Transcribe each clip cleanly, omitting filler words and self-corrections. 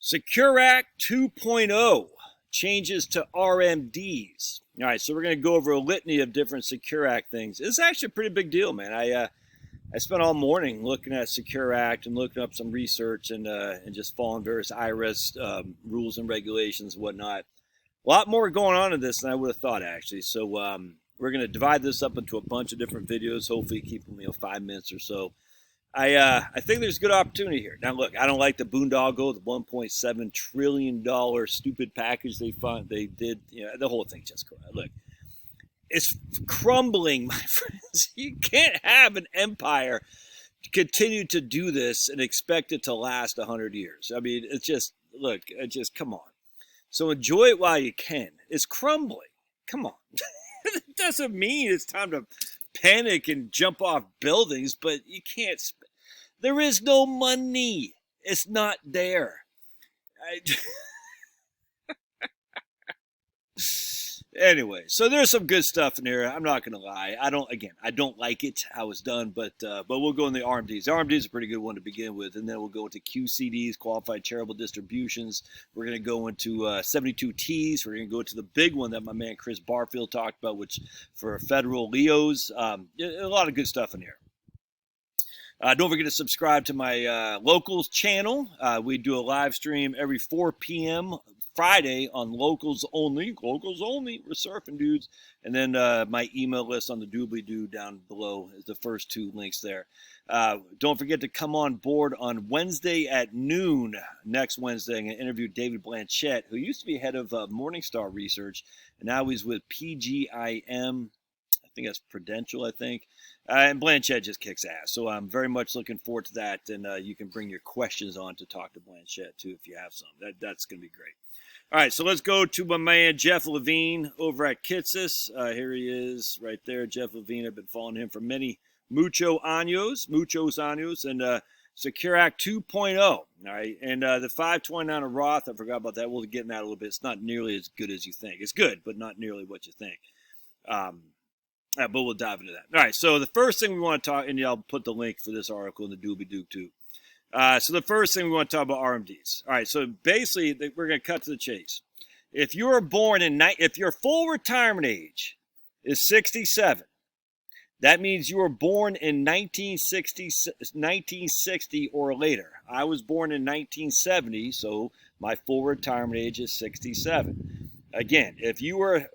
Secure Act 2.0 changes to RMDs. All right, so we're going to go over a litany of different Secure Act things. It's actually a pretty big deal, man. I spent all morning looking at Secure Act and looking up some research and just following various IRS rules and regulations and whatnot. A lot more going on in this than I would have thought, actually. So we're going to divide this up into a bunch of different videos, hopefully keep them 5 minutes or so. I think there's good opportunity here. Now, look, I don't like the boondoggle, the $1.7 trillion stupid package they did. The whole thing just look. It's crumbling, my friends. You can't have an empire continue to do this and expect it to last 100 years. I mean, it's just, look, come on. So enjoy it while you can. It's crumbling. Come on. It doesn't mean it's time to panic and jump off buildings, but you can't. There is no money. It's not there. Anyway, so there's some good stuff in here. I'm not going to lie. I don't like it how it's done, but we'll go in the RMDs. The RMDs is a pretty good one to begin with, and then we'll go into QCDs, qualified charitable distributions. We're going to go into 72Ts. We're going to go to the big one that my man Chris Barfield talked about, which for federal LEOs. A lot of good stuff in here. Don't forget to subscribe to my locals channel. We do a live stream every 4 p.m. Friday on locals only. Locals only. We're surfing, dudes. And then my email list on the doobly-doo down below is the first 2 links there. Don't forget to come on board on Wednesday at noon. Next Wednesday, I'm going to interview David Blanchett, who used to be head of Morningstar Research, and now he's with PGIM. I think that's Prudential, I think. And Blanchett just kicks ass. So I'm very much looking forward to that. And you can bring your questions on to talk to Blanchett, too, if you have some. That's going to be great. All right, so let's go to my man Jeff Levine over at Kitsis. Here he is right there, Jeff Levine. I've been following him for muchos años, and Secure Act 2.0. All right, and the 529 of Roth, I forgot about that. We'll get in that a little bit. It's not nearly as good as you think. It's good, but not nearly what you think. But we'll dive into that. All right, so the first thing we want to talk, and I'll put the link for this article in the doobly-doo too. So the first thing we want to talk about RMDs. All right, so basically we're going to cut to the chase. If you were born if your full retirement age is 67, that means you were born in 1960 or later. I was born in 1970, so my full retirement age is 67. Again, if you were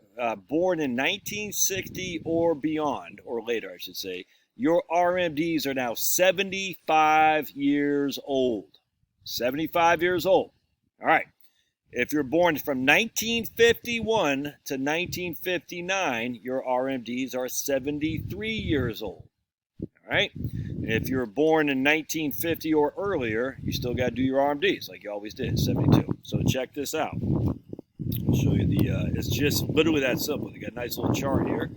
born in 1960 or beyond, or later, I should say, your RMDs are now 75 years old. 75 years old. All right. If you're born from 1951 to 1959, your RMDs are 73 years old. All right. And if you're born in 1950 or earlier, you still got to do your RMDs like you always did, 72. So check this out. I'll show you it's just literally that simple. You got a nice little chart here.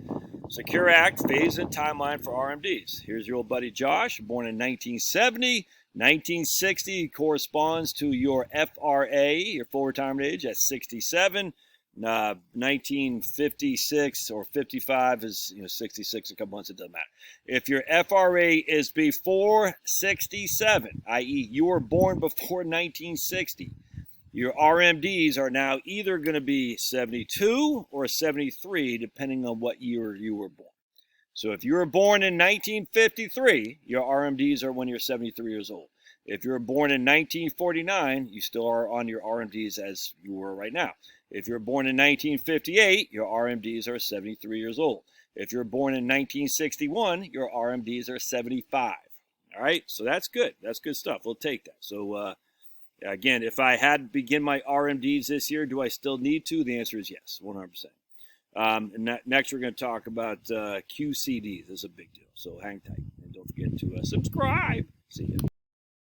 Secure Act, phase and timeline for RMDs. Here's your old buddy Josh, born in 1970. 1960 corresponds to your FRA, your full retirement age, at 67. 1956 or 55 is 66 a couple months. It doesn't matter. If your FRA is before 67, i.e., you were born before 1960. Your RMDs are now either going to be 72 or 73, depending on what year you were born. So if you were born in 1953, your RMDs are when you're 73 years old. If you were born in 1949, you still are on your RMDs as you were right now. If you're born in 1958, your RMDs are 73 years old. If you're born in 1961, your RMDs are 75. All right, so that's good. That's good stuff. We'll take that. So, again, if I had to begin my RMDs this year, do I still need to? The answer is yes, 100%. And next, we're going to talk about QCDs. This is a big deal, so hang tight. And don't forget to subscribe. See you.